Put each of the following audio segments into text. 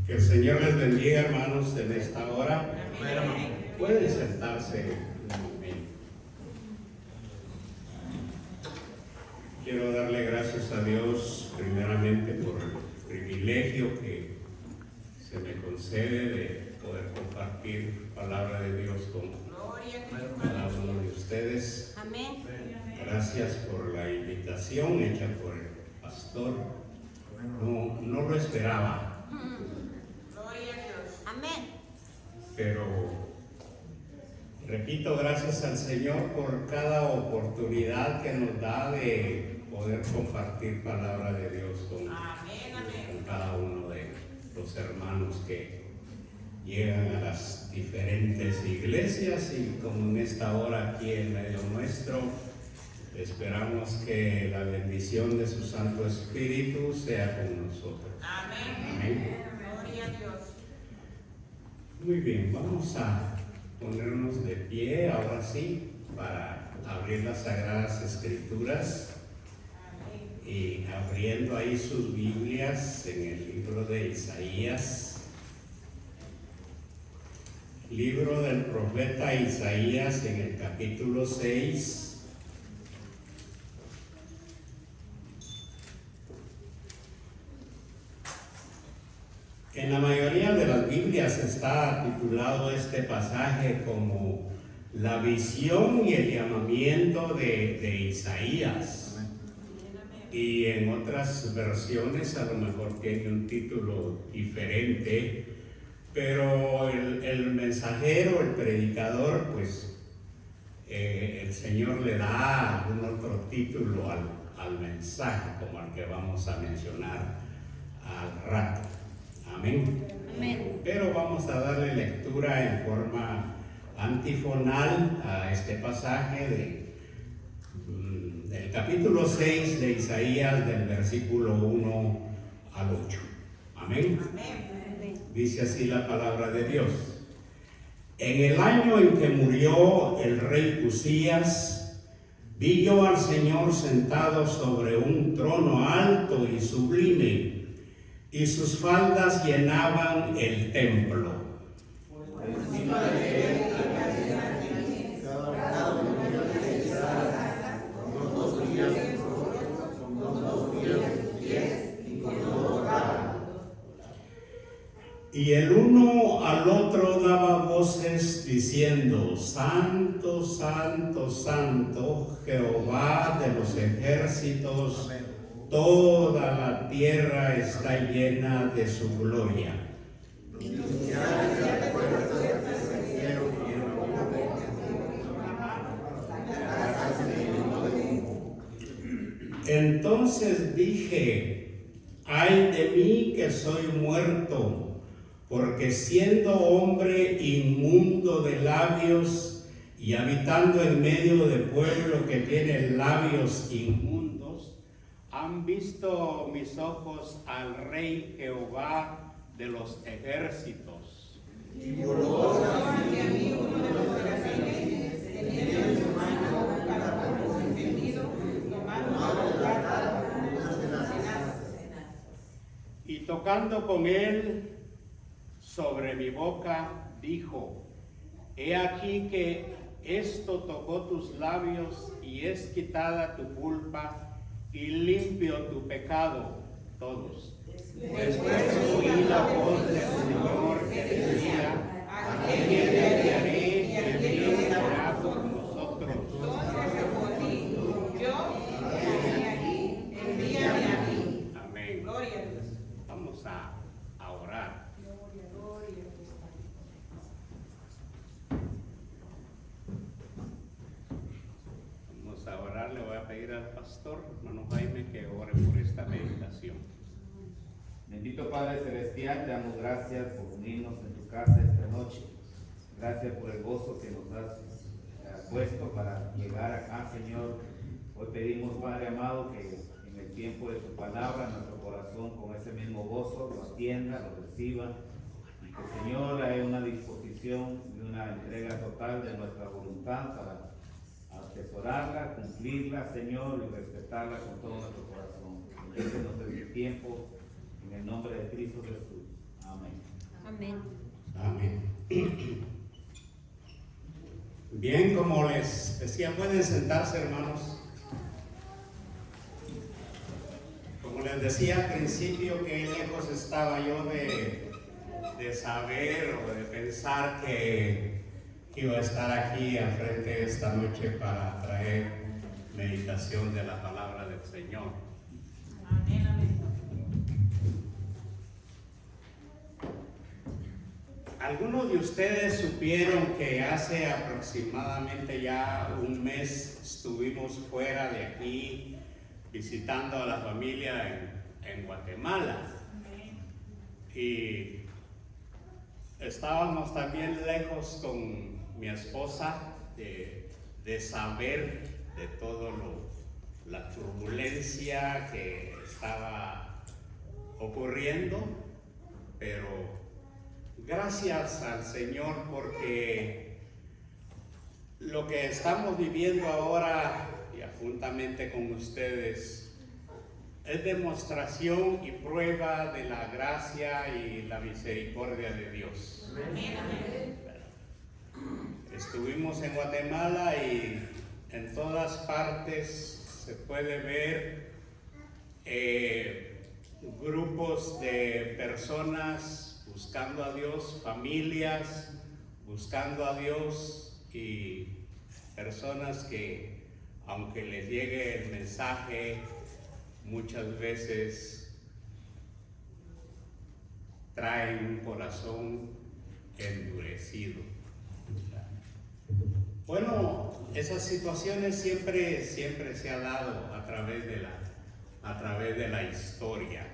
Que el Señor les bendiga, hermanos, en esta hora. Pueden sentarse un momento. Quiero darle gracias a Dios primeramente por el privilegio que se me concede de poder compartir palabra de Dios con cada uno de ustedes. Amén. Gracias por la invitación hecha por el pastor. No lo esperaba. Amén. Pero repito, gracias al Señor por cada oportunidad que nos da de poder compartir palabra de Dios con cada uno de los hermanos que llegan a las diferentes iglesias, y como en esta hora aquí en medio nuestro, esperamos que la bendición de su Santo Espíritu sea con nosotros. Amén. Amén. Gloria a Dios. Muy bien, vamos a ponernos de pie ahora sí para abrir las Sagradas Escrituras, y abriendo ahí sus Biblias en el libro de Isaías, libro del profeta Isaías, en el capítulo 6. En la mayoría de las Biblias está titulado este pasaje como la visión y el llamamiento de Isaías. Y en otras versiones a lo mejor tiene un título diferente, pero el mensajero, el predicador, pues el Señor le da algún otro título al mensaje, como el que vamos a mencionar al rato. Amén. Amén. Pero vamos a darle lectura en forma antifonal a este pasaje del capítulo 6 de Isaías, del versículo 1 al 8. Amén. Amén. Dice así la palabra de Dios. En el año en que murió el rey Usías, vi yo al Señor sentado sobre un trono alto y sublime, y sus faldas llenaban el templo. Por encima de él cada uno de ellos con dos días sus pies y con dos caras. Y el uno al otro daba voces diciendo: Santo, Santo, Santo, Jehová de los ejércitos, toda la tierra está llena de su gloria. Entonces dije: ay de mí que soy muerto, porque siendo hombre inmundo de labios y habitando en medio de pueblo que tiene labios inmundos, han visto mis ojos al Rey Jehová de los ejércitos. Y voló hacia mí uno de los serafines, teniendo en su mano un caracol encendido, tomando unas tenazas. Y tocando con él sobre mi boca, dijo: he aquí que esto tocó tus labios, y es quitada tu culpa y limpio tu pecado. Todos. Después oí la voz del Señor que decía: ¿a quién enviaré? Y el bien hará por nosotros. Entonces respondí: yo, envíame a mí. Amén. Gloria a Dios. Vamos a orar. Vamos a orar. Le voy a pedir al pastor, hermano Jaime, que ore por esta meditación. Bendito Padre Celestial, te damos gracias por unirnos en tu casa esta noche. Gracias por el gozo que nos has puesto para llegar acá, Señor. Hoy pedimos, Padre amado, que en el tiempo de tu palabra, nuestro corazón con ese mismo gozo lo atienda, lo reciba. Y que, Señor, haya una disposición y una entrega total de nuestra voluntad para atesorarla, cumplirla, Señor, y respetarla con todo nuestro corazón. Bendícenos en este tiempo, en el nombre de Cristo Jesús. Amén. Amén. Amén. Bien, como les decía, pueden sentarse, hermanos. Como les decía al principio, que lejos estaba yo de saber o de pensar que iba a estar aquí al frente esta noche para traer meditación de la palabra del Señor. Amén, amén. Algunos de ustedes supieron que hace aproximadamente ya un mes estuvimos fuera de aquí visitando a la familia en Guatemala. Y estábamos también lejos con mi esposa de saber de todo la turbulencia que estaba ocurriendo, pero gracias al Señor, porque lo que estamos viviendo ahora, y juntamente con ustedes, es demostración y prueba de la gracia y la misericordia de Dios. Amén, amén. Estuvimos en Guatemala y en todas partes se puede ver grupos de personas buscando a Dios, familias buscando a Dios y personas que, aunque les llegue el mensaje, muchas veces traen un corazón endurecido. Bueno, esas situaciones siempre se ha dado a través de la historia.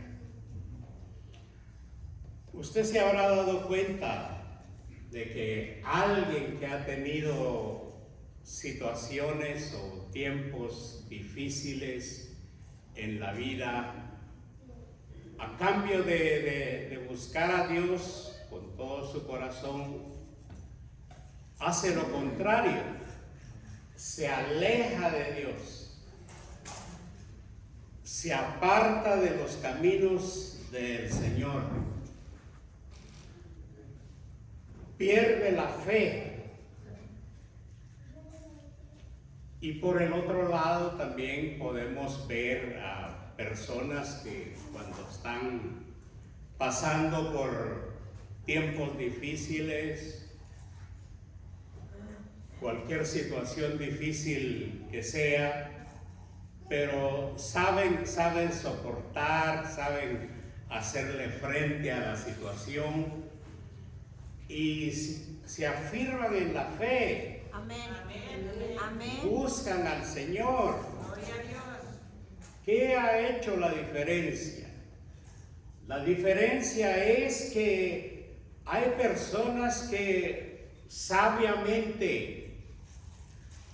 Usted se habrá dado cuenta de que alguien que ha tenido situaciones o tiempos difíciles en la vida, a cambio de buscar a Dios con todo su corazón, hace lo contrario, se aleja de Dios, se aparta de los caminos del Señor, pierde la fe. Y por el otro lado también podemos ver a personas que cuando están pasando por tiempos difíciles, cualquier situación difícil que sea, pero saben soportar, saben hacerle frente a la situación y se afirman en la fe. Amén. Amén. Buscan al Señor. Gloria a Dios. ¿Qué ha hecho la diferencia? La diferencia es que hay personas que sabiamente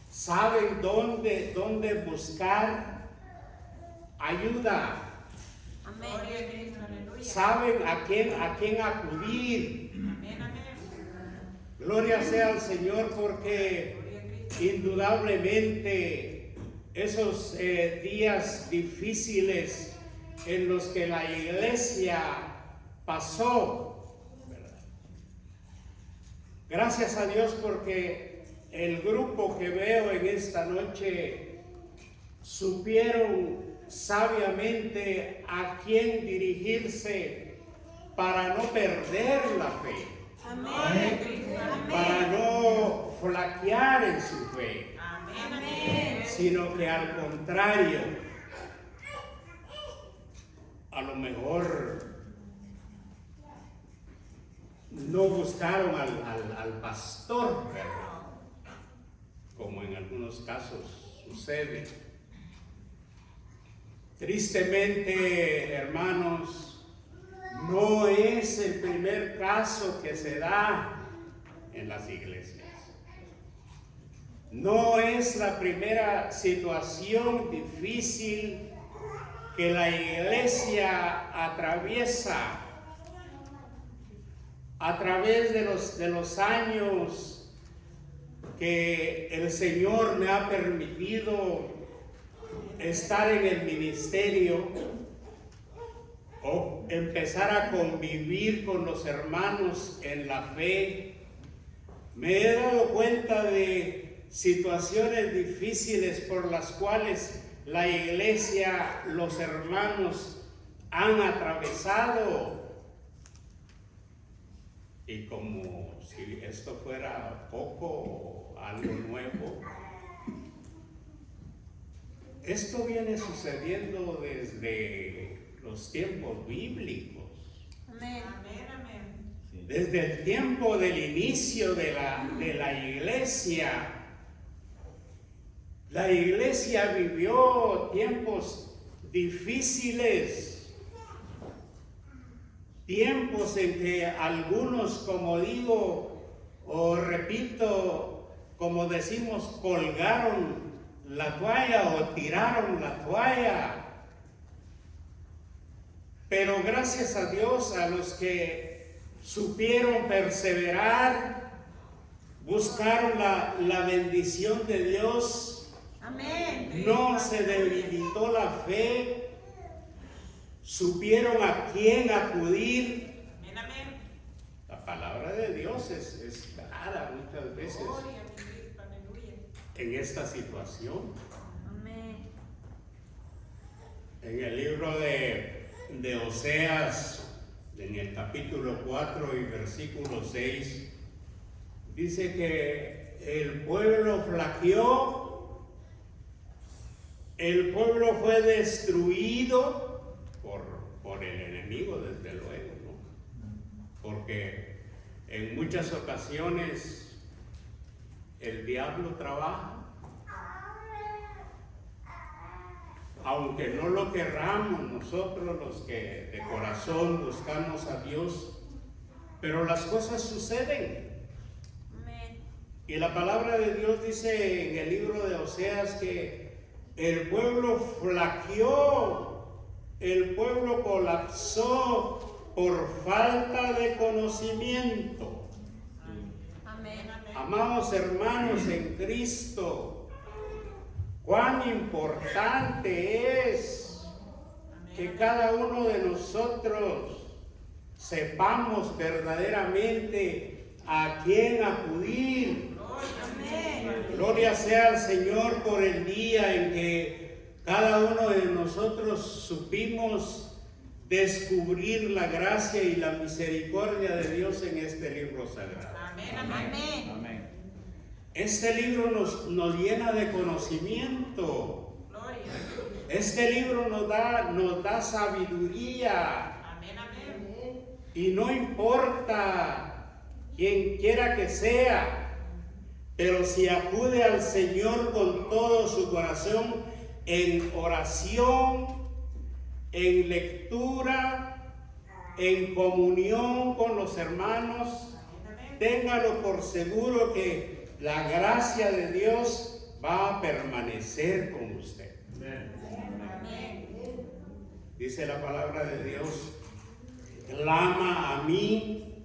saben dónde buscar ayuda. Amén. Gloria a Cristo. Aleluya. Saben a quién acudir. Amén, amén. Gloria sea al Señor, porque Gloria a Cristo. indudablemente esos días difíciles en los que la iglesia pasó, ¿verdad? Gracias a Dios, porque el grupo que veo en esta noche supieron sabiamente a quién dirigirse para no perder la fe, Amén. para no flaquear en su fe, Amén, amén. sino que al contrario, a lo mejor no buscaron al pastor, ¿verdad? Como en algunos casos sucede. Tristemente, hermanos, no es el primer caso que se da en las iglesias. No es la primera situación difícil que la iglesia atraviesa. A través de los años que el Señor me ha permitido estar en el ministerio, empezar a convivir con los hermanos en la fe, me he dado cuenta de situaciones difíciles por las cuales la iglesia, los hermanos han atravesado. Y como si esto fuera poco o algo nuevo, esto viene sucediendo desde los tiempos bíblicos. Amén. Amén, amén. Desde el tiempo del inicio de la iglesia. La iglesia vivió tiempos difíciles, tiempos en que algunos, como digo o repito, como decimos, colgaron la toalla o tiraron la toalla. Pero gracias a Dios, a los que supieron perseverar, buscaron la bendición de Dios. Amén. No se debilitó la fe, supieron a quién acudir. Amén, amén. La palabra de Dios es clara muchas veces Gloria a mi Cristo, aleluya. en esta situación. Amén. En el libro de Oseas, en el capítulo 4 y versículo 6, dice que el pueblo flaqueó. El pueblo fue destruido por el enemigo, desde luego, ¿no? Porque en muchas ocasiones el diablo trabaja, aunque no lo querramos nosotros los que de corazón buscamos a Dios, pero las cosas suceden. Amén. Y la palabra de Dios dice en el libro de Oseas que el pueblo flaqueó, el pueblo colapsó por falta de conocimiento. Amén, amén. Amados hermanos en Cristo, cuán importante es que cada uno de nosotros sepamos verdaderamente a quién acudir. Amén. Gloria sea al Señor por el día en que cada uno de nosotros supimos descubrir la gracia y la misericordia de Dios en este libro sagrado. Amén, amén. Amén. Este libro nos llena de conocimiento. Gloria. Este libro nos da sabiduría. Amén, amén. Y no importa quien quiera que sea, pero si acude al Señor con todo su corazón, en oración, en lectura, en comunión con los hermanos, téngalo por seguro que la gracia de Dios va a permanecer con usted. Amén. Dice la palabra de Dios: clama a mí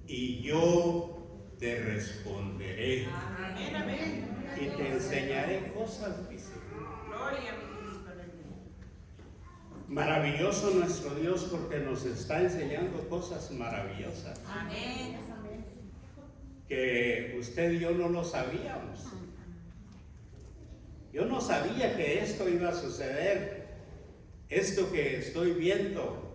y yo te responderé Amén, amén. y te enseñaré cosas, dice. Gloria a mi Cristo, aleluya. Maravilloso nuestro Dios, porque nos está enseñando cosas maravillosas Amén. que usted y yo no lo sabíamos. Yo no sabía que esto iba a suceder, esto que estoy viendo.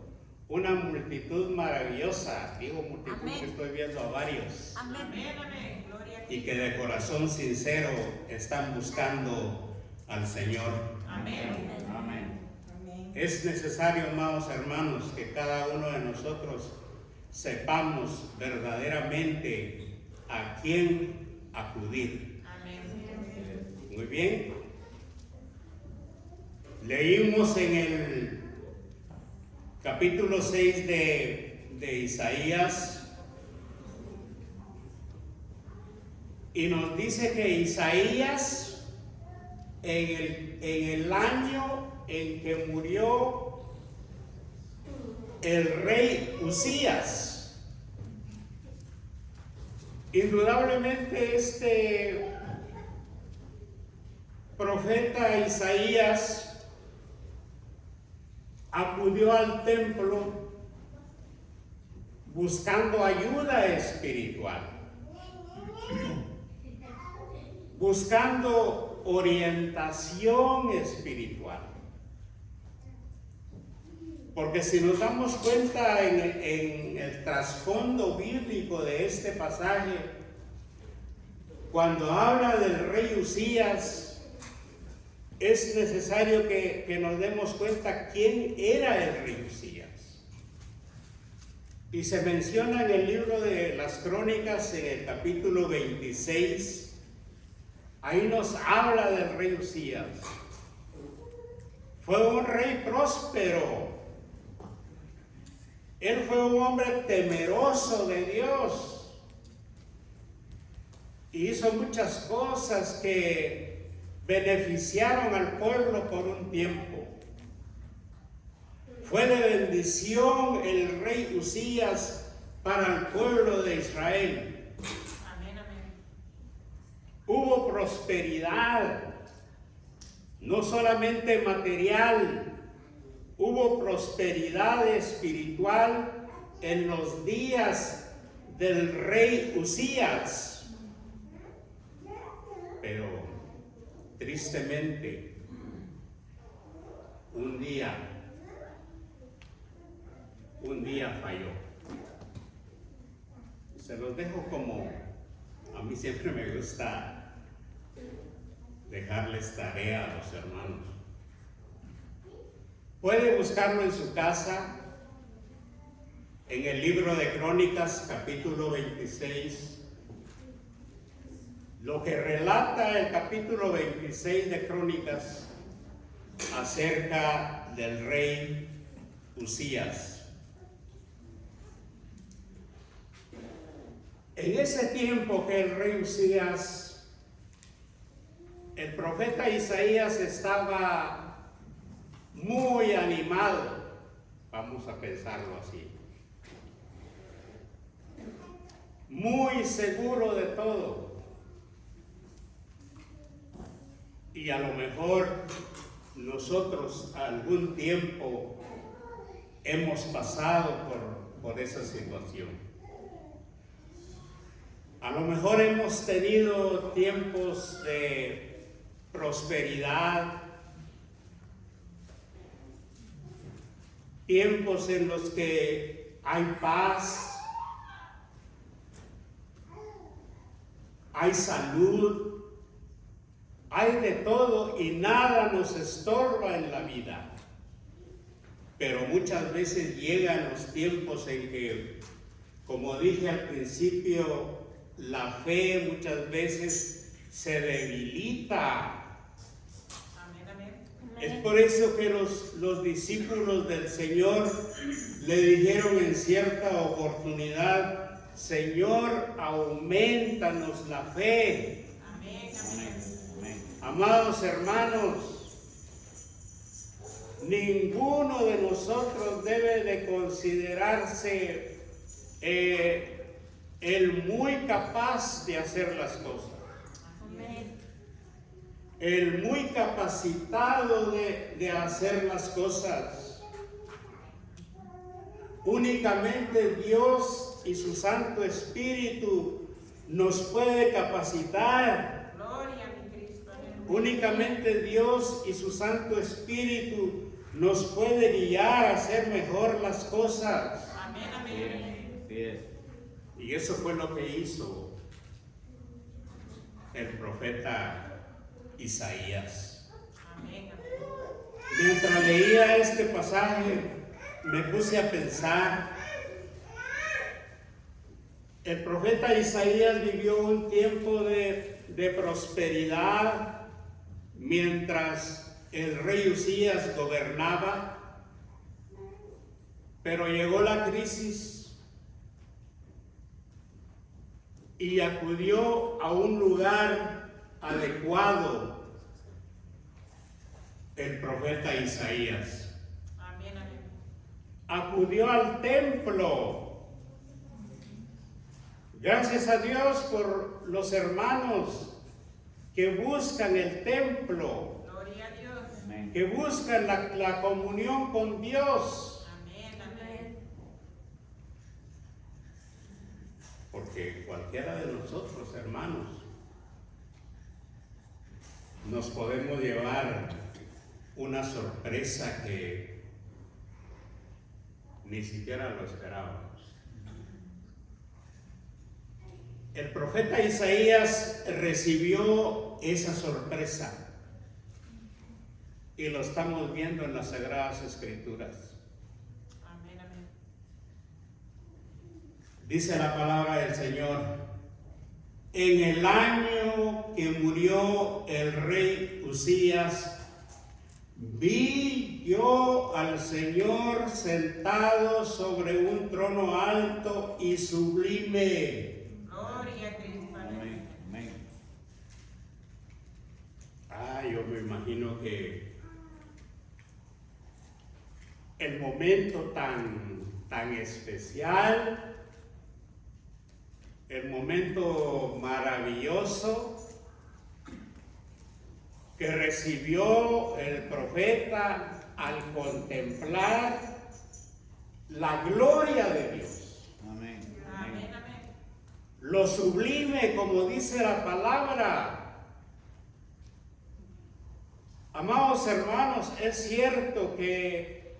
Una multitud maravillosa, digo multitud Amén. que estoy viendo a varios, Amén, amén. Gloria a y ti. que de corazón sincero están buscando al Señor. Amén. Amén. Amén. Es necesario, amados hermanos, que cada uno de nosotros sepamos verdaderamente a quién acudir. Amén. Muy bien. Leímos en el capítulo 6 de Isaías, y nos dice que Isaías, en el año en que murió el rey Usías, indudablemente este profeta Isaías acudió al templo buscando ayuda espiritual, buscando orientación espiritual. Porque si nos damos cuenta en el trasfondo bíblico de este pasaje, cuando habla del rey Uzías, es necesario que nos demos cuenta quién era el rey Uzías. Y se menciona en el libro de las Crónicas, en el capítulo 26, ahí nos habla del rey Uzías. Fue un rey próspero. Él fue un hombre temeroso de Dios. Y hizo muchas cosas que beneficiaron al pueblo por un tiempo. Fue de bendición el rey Uzías para el pueblo de Israel. Amén, amén. Hubo prosperidad, no solamente material, hubo prosperidad espiritual en los días del rey Uzías. Pero tristemente, un día falló. Se los dejo como a mí siempre me gusta dejarles tarea a los hermanos. Puede buscarlo en su casa, en el libro de Crónicas, capítulo 26. Lo que relata el capítulo 26 de Crónicas acerca del rey Uzías. En ese tiempo que el rey Uzías, el profeta Isaías estaba muy animado, vamos a pensarlo así, muy seguro de todo. Y a lo mejor nosotros algún tiempo hemos pasado por esa situación. A lo mejor hemos tenido tiempos de prosperidad, tiempos en los que hay paz, hay salud, hay de todo y nada nos estorba en la vida. Pero muchas veces llegan los tiempos en que, como dije al principio, la fe muchas veces se debilita. Amén, amén. Es por eso que los discípulos del Señor le dijeron en cierta oportunidad: Señor, aumentanos la fe. Amén, amén. Amén. Amados hermanos, ninguno de nosotros debe de considerarse el muy capaz de hacer las cosas, Amén. el muy capacitado de hacer las cosas. Únicamente Dios y su Santo Espíritu nos puede capacitar. Gloria a mi Cristo. Amén. Únicamente Dios y su Santo Espíritu nos puede guiar a hacer mejor las cosas. Amén, Así amén. es, así es. Y eso fue lo que hizo el profeta Isaías. Amén, amén. Mientras leía este pasaje, me puse a pensar. El profeta Isaías vivió un tiempo de prosperidad mientras el rey Uzías gobernaba, pero llegó la crisis y acudió a un lugar adecuado el profeta Isaías. Amén, amén. Acudió al templo. Gracias a Dios por los hermanos que buscan el templo, Gloria a Dios. Amén. que buscan la comunión con Dios. Amén, amén. porque cualquiera de nosotros, hermanos, nos podemos llevar una sorpresa que ni siquiera lo esperábamos. El profeta Isaías recibió esa sorpresa y lo estamos viendo en las Sagradas Escrituras. Amén, amén. Dice la palabra del Señor: en el año que murió el rey Usías, vi yo al Señor sentado sobre un trono alto y sublime. Gloria a Cristo. Amén. Amén. Yo me imagino que el momento tan especial, el momento maravilloso que recibió el profeta al contemplar la gloria de Dios. Amén. Amén, amén. Lo sublime, como dice la palabra. Amados hermanos, es cierto que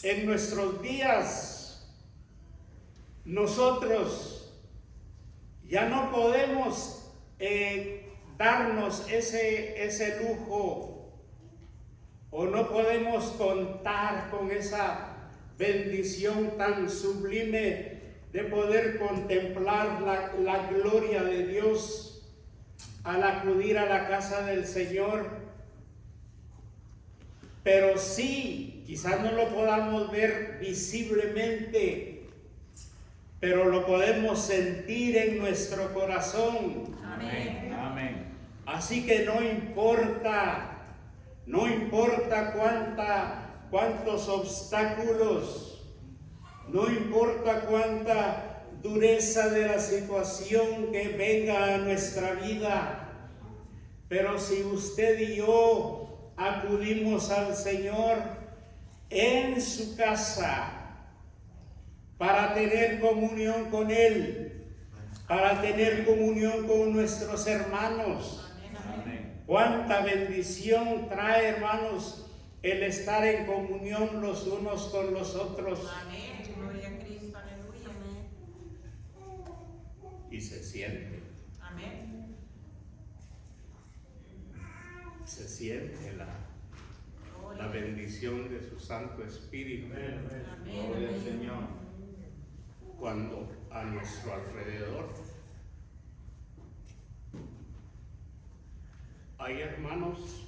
en nuestros días nosotros ya no podemos darnos ese lujo, o no podemos contar con esa bendición tan sublime de poder contemplar la gloria de Dios al acudir a la casa del Señor. Pero sí, quizás no lo podamos ver visiblemente, pero lo podemos sentir en nuestro corazón. Amén. Amén. Así que no importa cuántos obstáculos, no importa cuánta dureza de la situación que venga a nuestra vida, pero si usted y yo acudimos al Señor en su casa para tener comunión con Él, para tener comunión con nuestros hermanos. Amén. Cuánta bendición trae, hermanos, el estar en comunión los unos con los otros. Amén. Gloria a Cristo. Aleluya. Y se siente la bendición de su Santo Espíritu Gloria al Señor. cuando a nuestro alrededor hay hermanos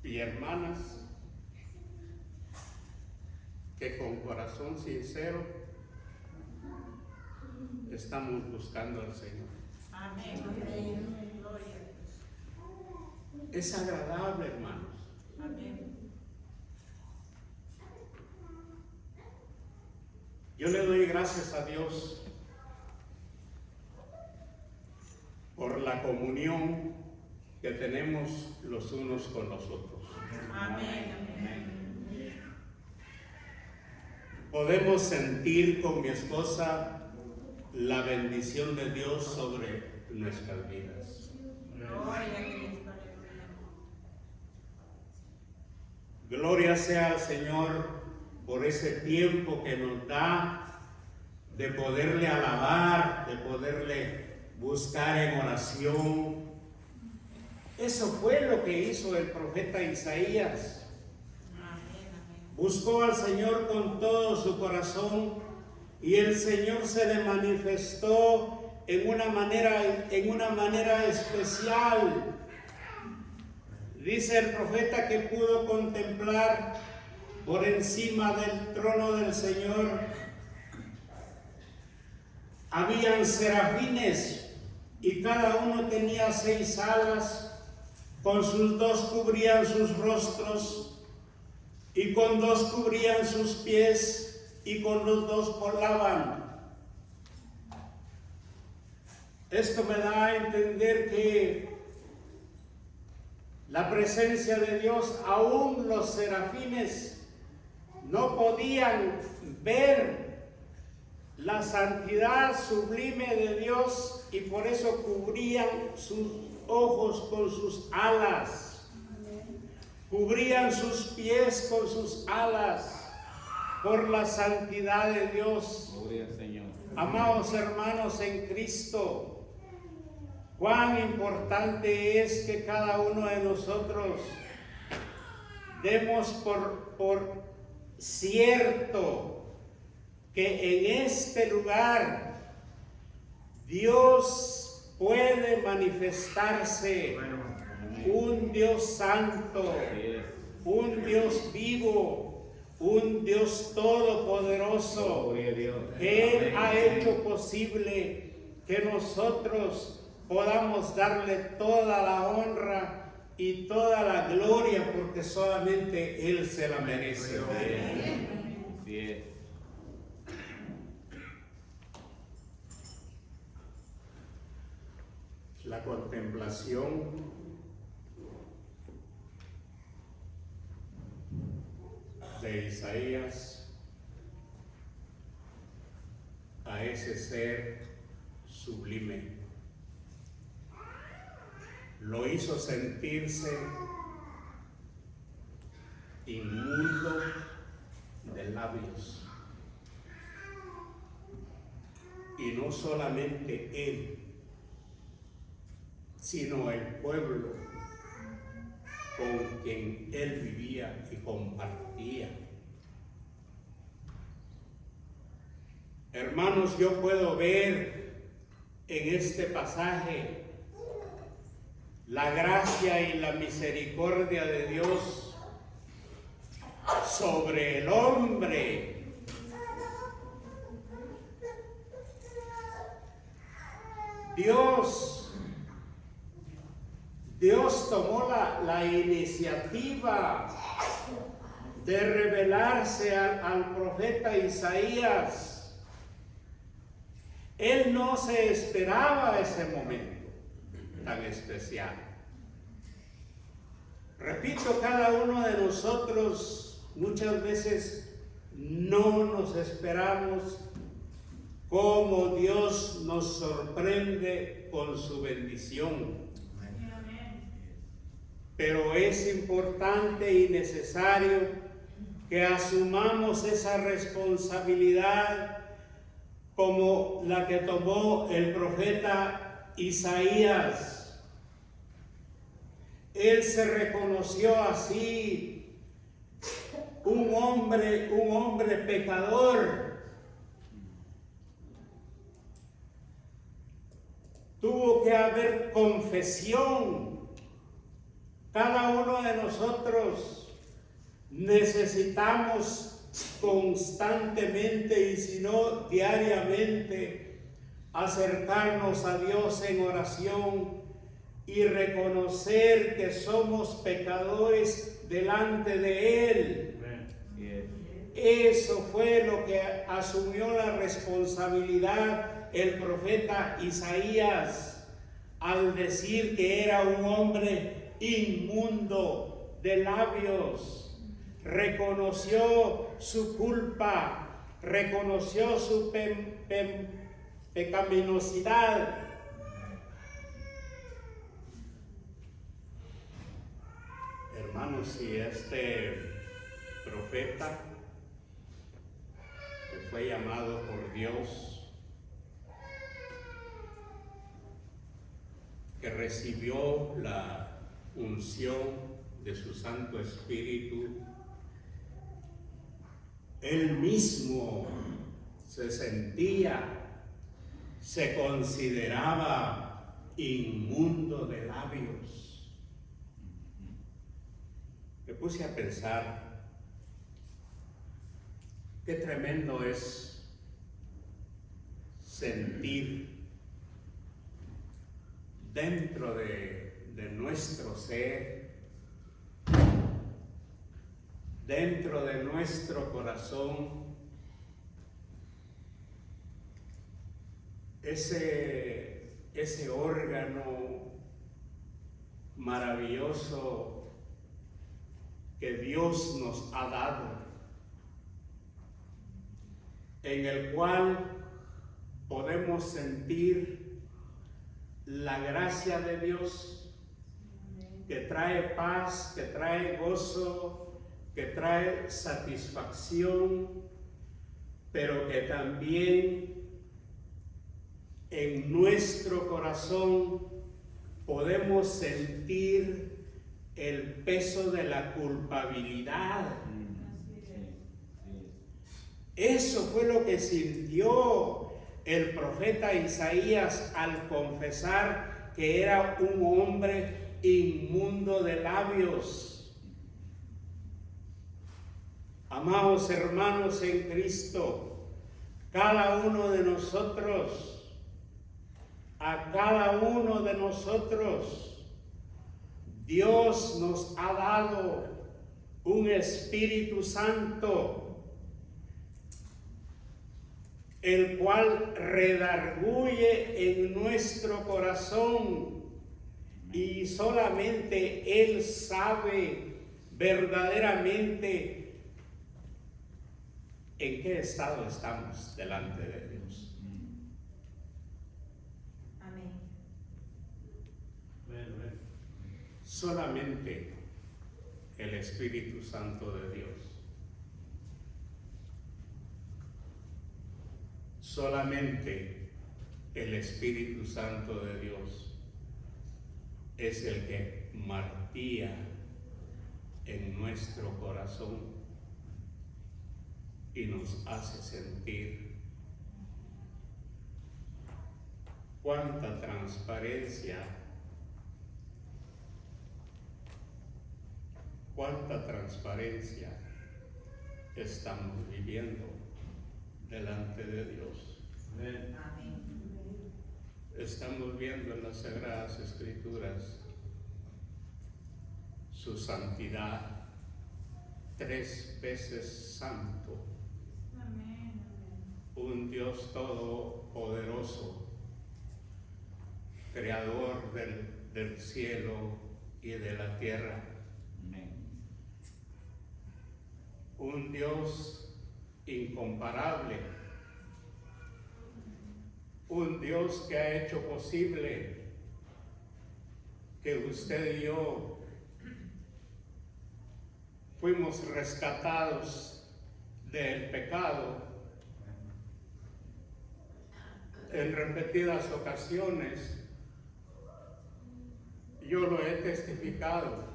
y hermanas que con corazón sincero estamos buscando al Señor. Amén. Amén. Gloria a Dios. Es agradable, hermanos. Amén. Yo le doy gracias a Dios por la comunión que tenemos los unos con los otros. Amén. Amén. Podemos sentir con mi esposa la bendición de Dios sobre nuestras vidas. Gloria a Cristo. Aleluya. Gloria sea al Señor por ese tiempo que nos da de poderle alabar, de poderle buscar en oración. Eso fue lo que hizo el profeta Isaías. Amén. Amén. Buscó al Señor con todo su corazón y el Señor se le manifestó en una manera especial. Dice el profeta que pudo contemplar por encima del trono del Señor. Habían serafines y cada uno tenía 6 alas, con sus 2 cubrían sus rostros y con 2 cubrían sus pies y con los 2 volaban. Esto me da a entender que la presencia de Dios, aún los serafines no podían ver la santidad sublime de Dios y por eso cubrían sus ojos con sus alas, cubrían sus pies con sus alas por la santidad de Dios. Gloria al Señor. Amados hermanos en Cristo, cuán importante es que cada uno de nosotros demos por cierto que en este lugar Dios puede manifestarse, un Dios santo, un Dios vivo, un Dios todopoderoso. Gloria a Dios. Él ha Amén. hecho posible que nosotros podamos darle toda la honra y toda la gloria porque solamente Él se la merece. Así es. La contemplación de Isaías a ese ser sublime lo hizo sentirse inmundo de labios. Y no solamente él, sino el pueblo con quien él vivía y compartía. Hermanos, yo puedo ver en este pasaje la gracia y la misericordia de Dios sobre el hombre. Dios tomó la iniciativa de revelarse al profeta Isaías. Él no se esperaba ese momento tan especial. Repito, cada uno de nosotros muchas veces no nos esperamos cómo Dios nos sorprende con su bendición. Pero es importante y necesario que asumamos esa responsabilidad como la que tomó el profeta Isaías. Él se reconoció así, un hombre pecador. Tuvo que haber confesión. Cada uno de nosotros necesitamos constantemente y si no diariamente acercarnos a Dios en oración y reconocer que somos pecadores delante de Él. Eso fue lo que asumió la responsabilidad el profeta Isaías al decir que era un hombre inmundo de labios. Reconoció su culpa, reconoció su pecaminosidad. Hermanos, si este profeta que fue llamado por Dios, que recibió la unción de su Santo Espíritu, él mismo se consideraba inmundo de labios. Me puse a pensar qué tremendo es sentir dentro de nuestro ser, dentro de nuestro corazón, ese órgano maravilloso que Dios nos ha dado, en el cual podemos sentir la gracia de Dios que trae paz, que trae gozo, que trae satisfacción, pero que también en nuestro corazón podemos sentir el peso de la culpabilidad. Eso fue lo que sintió el profeta Isaías al confesar que era un hombre inmundo de labios. Amados hermanos en Cristo, cada uno de nosotros, a cada uno de nosotros, Dios nos ha dado un Espíritu Santo, el cual redarguye en nuestro corazón, y solamente Él sabe verdaderamente en qué estado estamos delante de Dios. Amén. Solamente el Espíritu Santo de Dios. Solamente el Espíritu Santo de Dios es el que martilla en nuestro corazón y nos hace sentir cuánta transparencia estamos viviendo delante de Dios. Amén. Estamos viendo en las Sagradas Escrituras su santidad, 3 veces santo, Amén. un Dios todopoderoso, creador del cielo y de la tierra, un Dios incomparable, un Dios que ha hecho posible que usted y yo fuimos rescatados del pecado en repetidas ocasiones. Yo lo he testificado,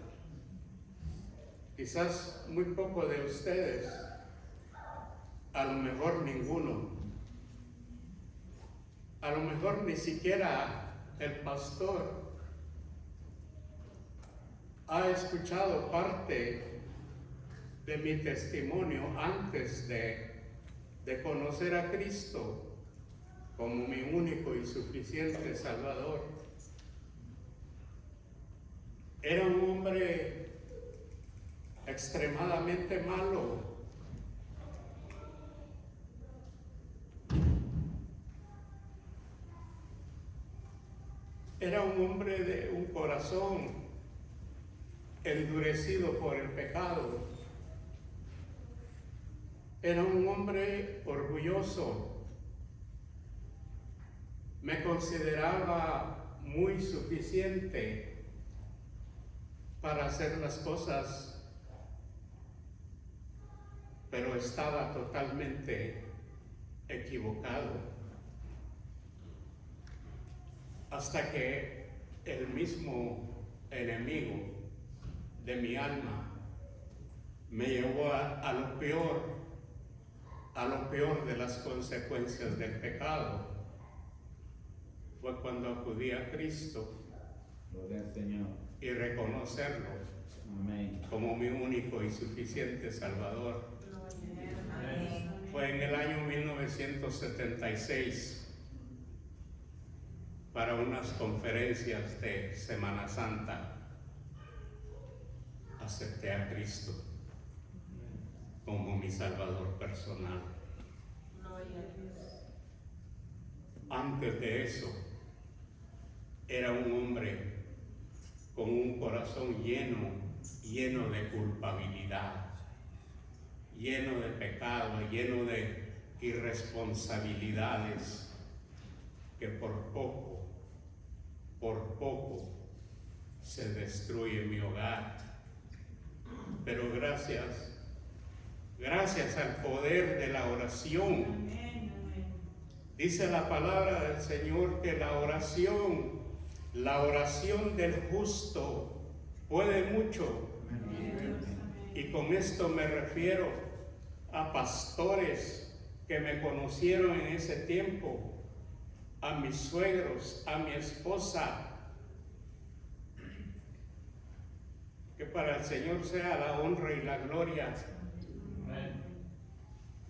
quizás muy poco de ustedes, a lo mejor ninguno, a lo mejor ni siquiera el pastor ha escuchado parte de mi testimonio antes de conocer a Cristo como mi único y suficiente Salvador. Era un hombre extremadamente malo. Era un hombre de un corazón endurecido por el pecado. Era un hombre orgulloso. Me consideraba muy suficiente para hacer las cosas, pero estaba totalmente equivocado. Hasta que el mismo enemigo de mi alma me llevó a lo peor de las consecuencias del pecado. Fue cuando acudí a Cristo. Gloria al Señor. Y reconocerlo Amén. como mi único y suficiente Salvador. Amén. Fue en el año 1976, para unas conferencias de Semana Santa, acepté a Cristo como mi Salvador personal. Gloria a Dios. Antes de eso, era un hombre con un corazón lleno de culpabilidad, lleno de pecado, lleno de irresponsabilidades, que por poco se destruye mi hogar. Pero gracias al poder de la oración. Amén. Amén. Dice la palabra del Señor que la oración del justo puede mucho. Y con esto me refiero a pastores que me conocieron en ese tiempo, a mis suegros, a mi esposa. Que para el Señor sea la honra y la gloria.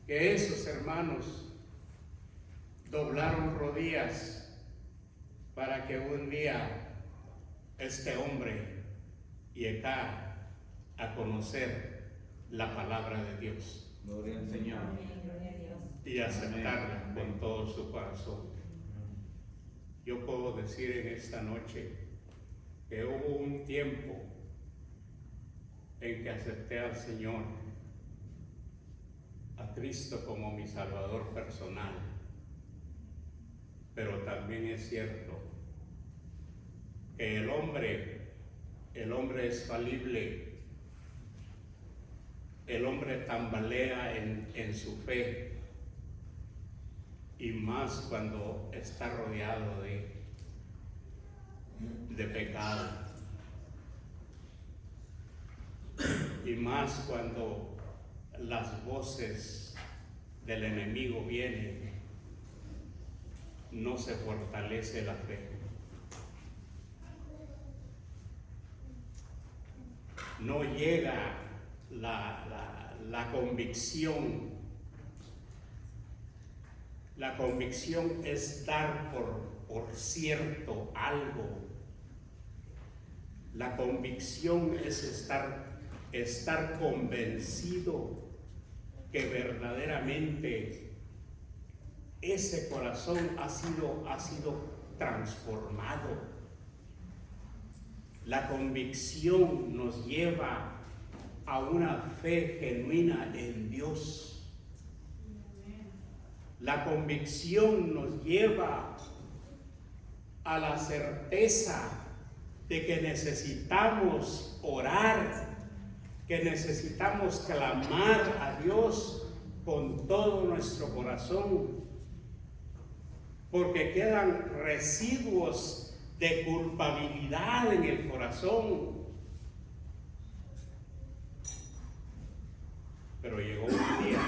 Que esos hermanos doblaron rodillas para que un día este hombre llegara a conocer la palabra de Dios Gloria al Señor. y aceptarla con todo su corazón. Yo puedo decir en esta noche que hubo un tiempo en que acepté al Señor, a Cristo como mi Salvador personal. Pero también es cierto que el hombre es falible, el hombre tambalea en su fe, y más cuando está rodeado de pecado, y más cuando las voces del enemigo vienen, no se fortalece la fe. No llega la convicción. La convicción es dar por cierto algo. La convicción es estar convencido que verdaderamente ese corazón ha sido transformado. La convicción nos lleva a una fe genuina en Dios. La convicción nos lleva a la certeza de que necesitamos orar, que necesitamos clamar a Dios con todo nuestro corazón, porque quedan residuos de culpabilidad en el corazón. Pero llegó un día,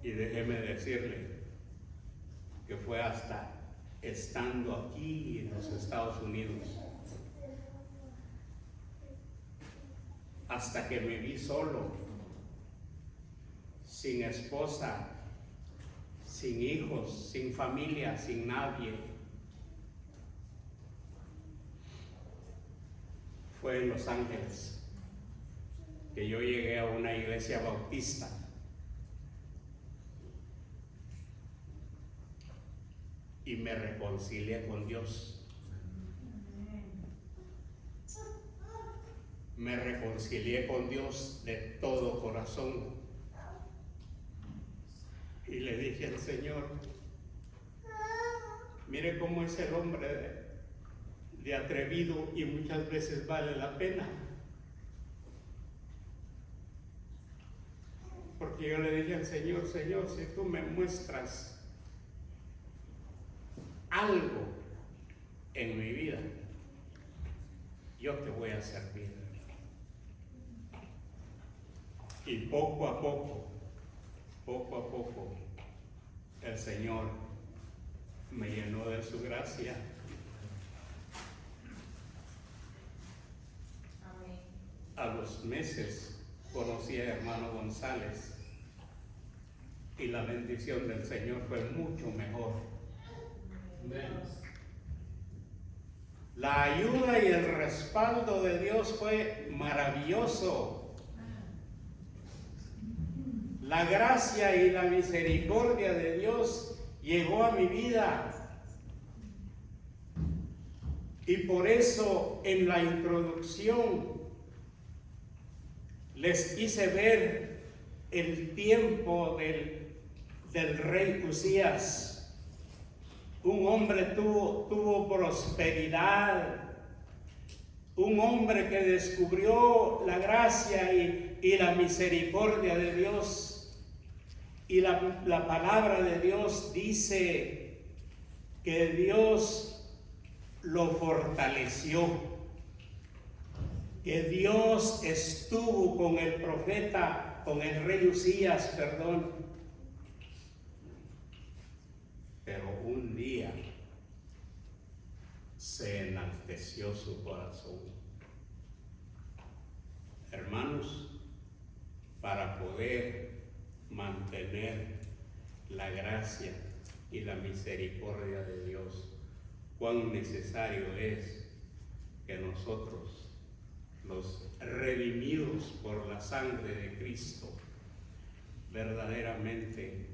y déjeme decirle que fue hasta estando aquí en los Estados Unidos, hasta que me vi solo, sin esposa, sin hijos, sin familia, sin nadie. Fue en Los Ángeles que yo llegué a una iglesia bautista. Y me reconcilié con Dios. Me reconcilié con Dios de todo corazón. Y le dije al Señor, mire cómo es el hombre de atrevido y muchas veces vale la pena. Porque yo le dije al Señor, Señor, si tú me muestras algo en mi vida, yo te voy a servir. Y poco a poco, el Señor me llenó de su gracia. Amén. A los meses conocí a hermano González y la bendición del Señor fue mucho mejor. La ayuda y el respaldo de Dios fue maravilloso. La gracia y la misericordia de Dios llegó a mi vida. Y por eso en la introducción les hice ver el tiempo del del rey Usías. Un hombre tuvo prosperidad, un hombre que descubrió la gracia y la misericordia de Dios. Y la palabra de Dios dice que Dios lo fortaleció, que Dios estuvo con el profeta, con el rey Usías, perdón. Pero un día se enalteció su corazón. Hermanos, para poder mantener la gracia y la misericordia de Dios, cuán necesario es que nosotros, los redimidos por la sangre de Cristo, verdaderamente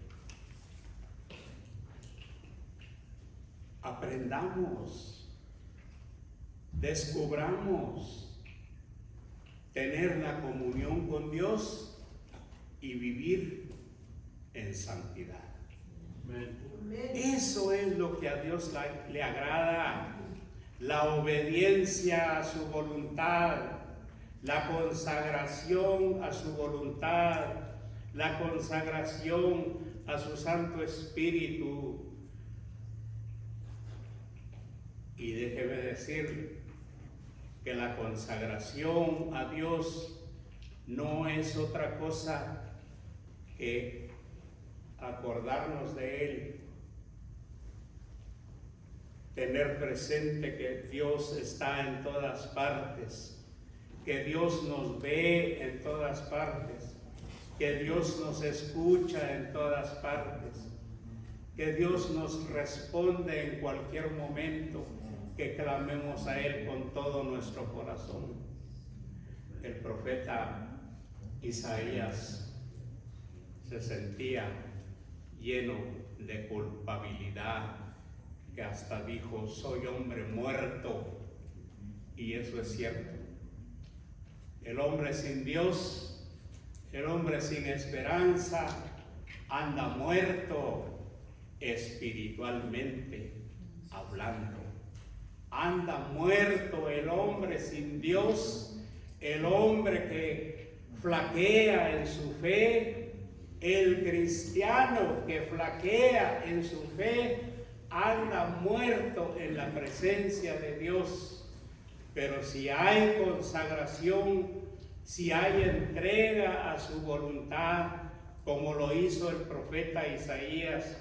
aprendamos, descubramos tener la comunión con Dios y vivir en santidad. Eso es lo que a Dios le agrada, la obediencia a su voluntad, la consagración a su voluntad, la consagración a su Santo Espíritu. Y déjeme decir que la consagración a Dios no es otra cosa que acordarnos de Él, tener presente que Dios está en todas partes, que Dios nos ve en todas partes, que Dios nos escucha en todas partes, que Dios nos responde en cualquier momento que clamemos a Él con todo nuestro corazón. El profeta Isaías se sentía lleno de culpabilidad, que hasta dijo: soy hombre muerto. Y eso es cierto. El hombre sin Dios, el hombre sin esperanza, anda muerto espiritualmente hablando. Anda muerto el hombre sin Dios, el hombre que flaquea en su fe, el cristiano que flaquea en su fe, anda muerto en la presencia de Dios. Pero si hay consagración, si hay entrega a su voluntad, como lo hizo el profeta Isaías,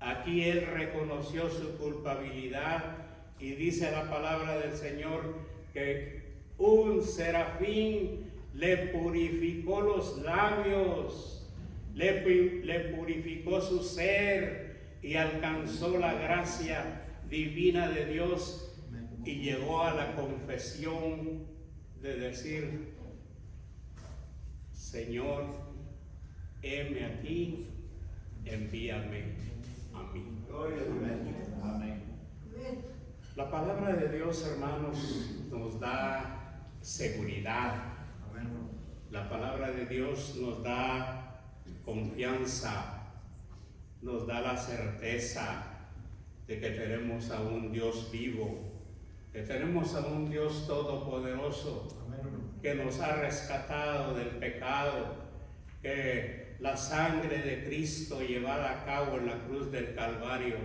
aquí él reconoció su culpabilidad y dice la palabra del Señor que un serafín le purificó los labios, le purificó su ser y alcanzó la gracia divina de Dios y llegó a la confesión de decir: Señor, heme aquí, envíame a mí. Amén. La palabra de Dios, hermanos, nos da seguridad. La palabra de Dios nos da confianza, nos da la certeza de que tenemos a un Dios vivo, que tenemos a un Dios todopoderoso, que nos ha rescatado del pecado, que la sangre de Cristo llevada a cabo en la cruz del Calvario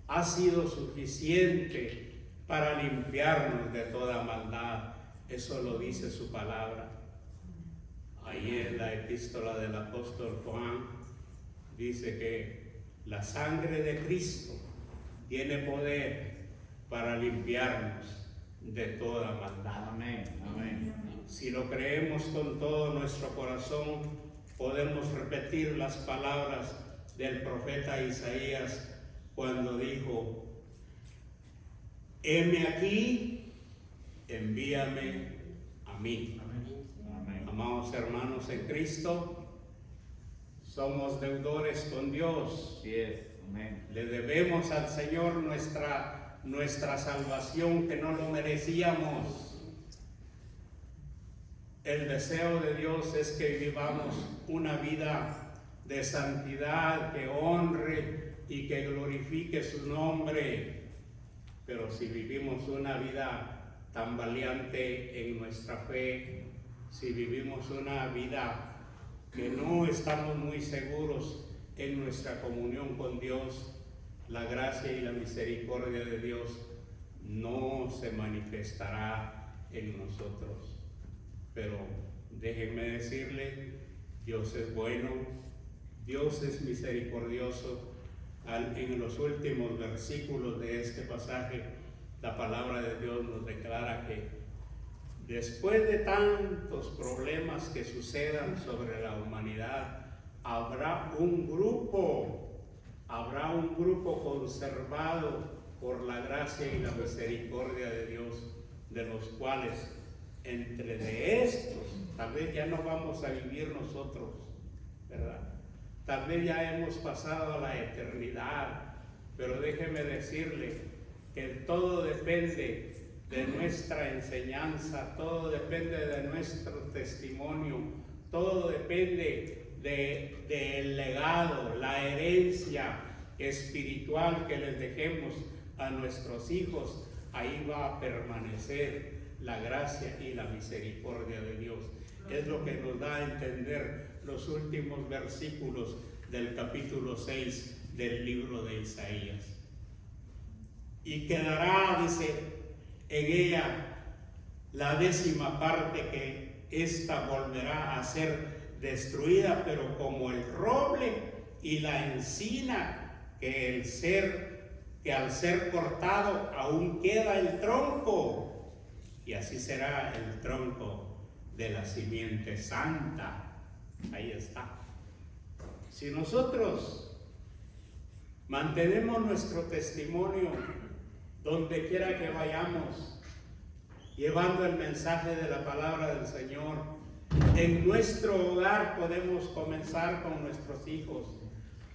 ha sido suficiente para limpiarnos de toda maldad. Eso lo dice su palabra. Ahí en la epístola del apóstol Juan dice que la sangre de Cristo tiene poder para limpiarnos de toda maldad. Amén. Amén. Si lo creemos con todo nuestro corazón, podemos repetir las palabras del profeta Isaías cuando dijo: heme aquí, envíame a mí. Amén. Amados hermanos en Cristo, somos deudores con Dios. Así es. Amén. Le debemos al Señor nuestra salvación, que no lo merecíamos. El deseo de Dios es que vivamos una vida de santidad, que honre y que glorifique su nombre. Pero si vivimos una vida tambaleante en nuestra fe, si vivimos una vida que no estamos muy seguros en nuestra comunión con Dios, la gracia y la misericordia de Dios no se manifestará en nosotros. Pero déjenme decirle, Dios es bueno, Dios es misericordioso. En los últimos versículos de este pasaje, la palabra de Dios nos declara que después de tantos problemas que sucedan sobre la humanidad, habrá un grupo conservado por la gracia y la misericordia de Dios, de los cuales entre de estos, tal vez ya no vamos a vivir nosotros, ¿verdad? Tal vez ya hemos pasado a la eternidad, pero déjeme decirle que todo depende de nuestra enseñanza, todo depende de nuestro testimonio, todo depende del legado, la herencia espiritual que les dejemos a nuestros hijos. Ahí va a permanecer la gracia y la misericordia de Dios. Es lo que nos da a entender los últimos versículos del capítulo 6 del libro de Isaías. Y quedará, dice, en ella la 10ª parte, que ésta volverá a ser destruida, pero como el roble y la encina, que al ser cortado aún queda el tronco, y así será el tronco de la simiente santa. Ahí está. Si nosotros mantenemos nuestro testimonio donde quiera que vayamos, llevando el mensaje de la palabra del Señor, en nuestro hogar podemos comenzar con nuestros hijos.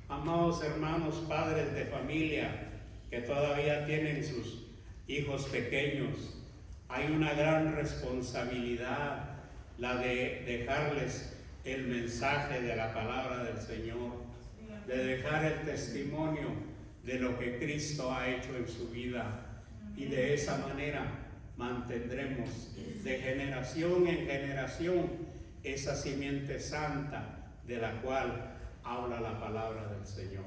Amados hermanos, padres de familia que todavía tienen sus hijos pequeños, hay una gran responsabilidad, la de dejarles el mensaje de la palabra del Señor, de dejar el testimonio de lo que Cristo ha hecho en su vida, y de esa manera mantendremos de generación en generación esa simiente santa de la cual habla la palabra del Señor.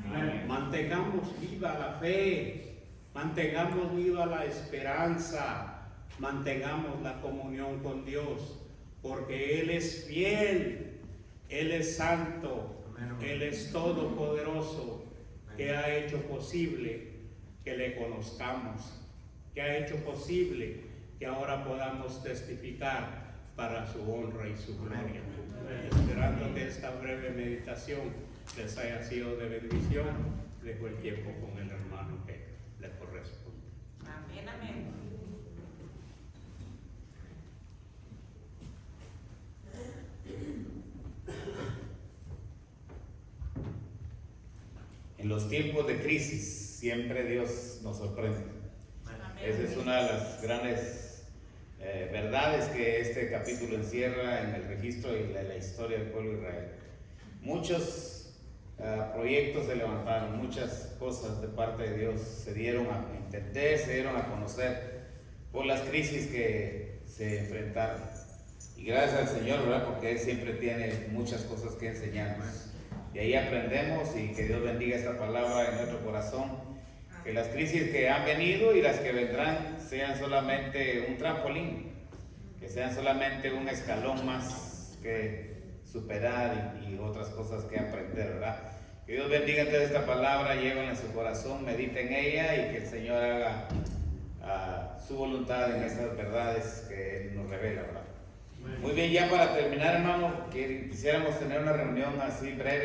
Amén. Mantengamos viva la fe, mantengamos viva la esperanza, mantengamos la comunión con Dios, porque Él es fiel, Él es santo, Él es todopoderoso, que ha hecho posible que le conozcamos, que ha hecho posible que ahora podamos testificar para su honra y su gloria. Esperando que esta breve meditación les haya sido de bendición, dejo el tiempo con el hermano que le corresponde. Amén, amén. En los tiempos de crisis siempre Dios nos sorprende. Esa es una de las grandes verdades que este capítulo encierra en el registro y la historia del pueblo de Israel. Muchos proyectos se levantaron, muchas cosas de parte de Dios se dieron a entender, se dieron a conocer por las crisis que se enfrentaron. Y gracias al Señor, ¿verdad? Porque Él siempre tiene muchas cosas que enseñarnos. Y ahí aprendemos, y que Dios bendiga esta palabra en nuestro corazón. Que las crisis que han venido y las que vendrán sean solamente un trampolín, que sean solamente un escalón más que superar y otras cosas que aprender, ¿verdad? Que Dios bendiga entonces esta palabra, llévenla en su corazón, mediten en ella, y que el Señor haga su voluntad en estas verdades que Él nos revela, ¿verdad? Muy bien, ya para terminar, hermano, quisiéramos tener una reunión así breve.